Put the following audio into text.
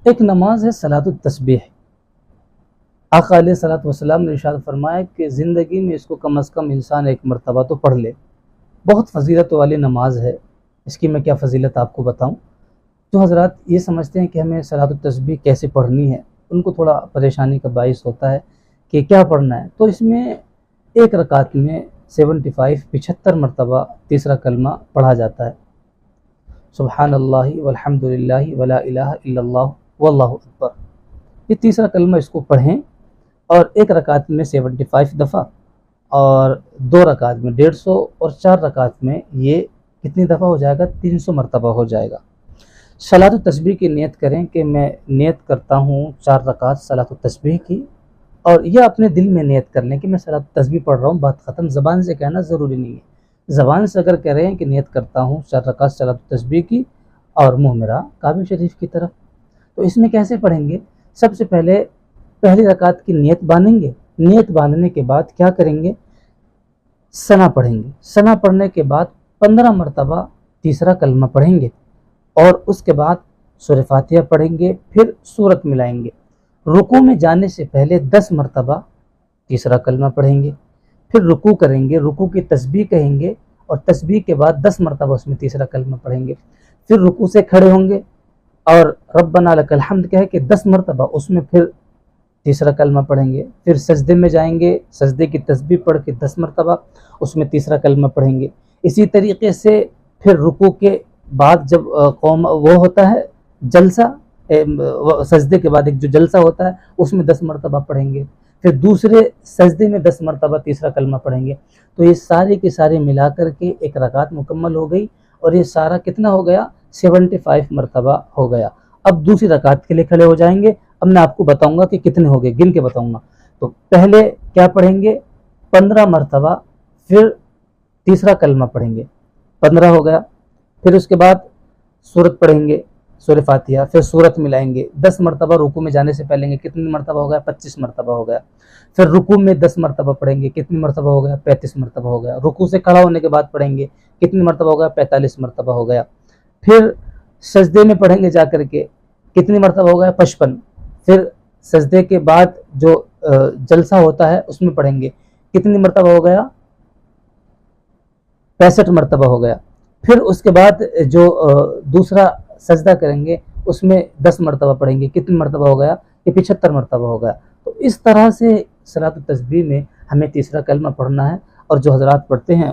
ایک نماز ہے صلاۃ التسبیح۔ آقا علیہ الصلوۃ والسلام نے ارشاد فرمایا کہ زندگی میں اس کو کم از کم انسان ایک مرتبہ تو پڑھ لے۔ بہت فضیلت والی نماز ہے۔ اس کی میں کیا فضیلت آپ کو بتاؤں؟ جو حضرات یہ سمجھتے ہیں کہ ہمیں صلاۃ التسبیح کیسے پڑھنی ہے، ان کو تھوڑا پریشانی کا باعث ہوتا ہے کہ کیا پڑھنا ہے۔ تو اس میں ایک رکعت میں 75 مرتبہ تیسرا کلمہ پڑھا جاتا ہے، سبحان اللہ والحمد للہ ولا الہ الا اللہ واللہ اکبر۔ یہ تیسرا کلمہ اس کو پڑھیں، اور ایک رکعت میں 75 دفعہ، اور 2 رکعت میں 150، اور 4 رکعت میں یہ کتنی دفعہ ہو جائے گا؟ 300 مرتبہ ہو جائے گا۔ صلاۃ التسبیح کی نیت کریں کہ میں نیت کرتا ہوں 4 رکعت صلاۃ التسبیح کی، اور یہ اپنے دل میں نیت کر لیں کہ میں صلاۃ التسبیح پڑھ رہا ہوں، بات ختم۔ زبان سے کہنا ضروری نہیں ہے، زبان سے اگر کہہ رہے ہیں کہ نیت کرتا ہوں 4 رکعت صلاۃ التسبیح کی، اور منہ میرا کعبہ شریف کی طرف، تو اس میں کیسے پڑھیں گے؟ سب سے پہلے پہلی رکعت کی نیت باندھیں گے۔ نیت باندھنے کے بعد کیا کریں گے؟ ثنا پڑھیں گے۔ ثنا پڑھنے کے بعد 15 مرتبہ تیسرا کلمہ پڑھیں گے، اور اس کے بعد سورہ فاتحہ پڑھیں گے، پھر سورت ملائیں گے۔ رکوع میں جانے سے پہلے 10 مرتبہ تیسرا کلمہ پڑھیں گے، پھر رکوع کریں گے، رکوع کی تسبیح کہیں گے، اور تسبیح کے بعد 10 مرتبہ اس میں تیسرا کلمہ پڑھیں گے، پھر رکوع سے کھڑے ہوں گے، اور ربنا لک الحمد کہہ کے 10 مرتبہ اس میں پھر تیسرا کلمہ پڑھیں گے، پھر سجدے میں جائیں گے، سجدے کی تسبیح پڑھ کے 10 مرتبہ اس میں تیسرا کلمہ پڑھیں گے۔ اسی طریقے سے پھر رکوع کے بعد جب قوم وہ ہوتا ہے جلسہ، سجدے کے بعد ایک جو جلسہ ہوتا ہے اس میں 10 مرتبہ پڑھیں گے، پھر دوسرے سجدے میں 10 مرتبہ تیسرا کلمہ پڑھیں گے۔ تو یہ سارے کے سارے ملا کر کے ایک رکعت مکمل ہو گئی، اور یہ سارا کتنا ہو گیا؟ 75 مرتبہ ہو گیا۔ اب دوسری رکعت کے لیے کھڑے ہو جائیں گے۔ اب میں آپ کو بتاؤں گا کہ کتنے ہو گئے، گن کے بتاؤں گا۔ تو پہلے کیا پڑھیں گے؟ 15 مرتبہ، پھر تیسرا کلمہ پڑھیں گے، 15 ہو گیا۔ پھر اس کے بعد سورت پڑھیں گے، سورہ فاتحہ، پھر سورت ملائیں گے، 10 مرتبہ رکوع میں جانے سے پہلے کتنی مرتبہ ہو گیا؟ 25 مرتبہ ہو گیا۔ پھر رکوع میں 10 مرتبہ پڑھیں گے، کتنی مرتبہ ہو گیا؟ 35 مرتبہ ہو گیا۔ رکوع سے کھڑا ہونے کے بعد پڑھیں گے، کتنی مرتبہ ہو گیا؟ 45 مرتبہ ہو گیا۔ پھر سجدے میں پڑھیں گے جا کر کے، کتنی مرتبہ ہو گیا؟ 55۔ پھر سجدے کے بعد جو جلسہ ہوتا ہے اس میں پڑھیں گے، کتنی مرتبہ ہو گیا؟ 65 مرتبہ ہو گیا۔ پھر اس کے بعد جو دوسرا سجدہ کریں گے اس میں 10 مرتبہ پڑھیں گے، کتنی مرتبہ ہو گیا؟ یہ 75 مرتبہ ہو گیا۔ تو اس طرح سے صلاۃ التسبیح میں ہمیں تیسرا کلمہ پڑھنا ہے، اور جو حضرات پڑھتے ہیں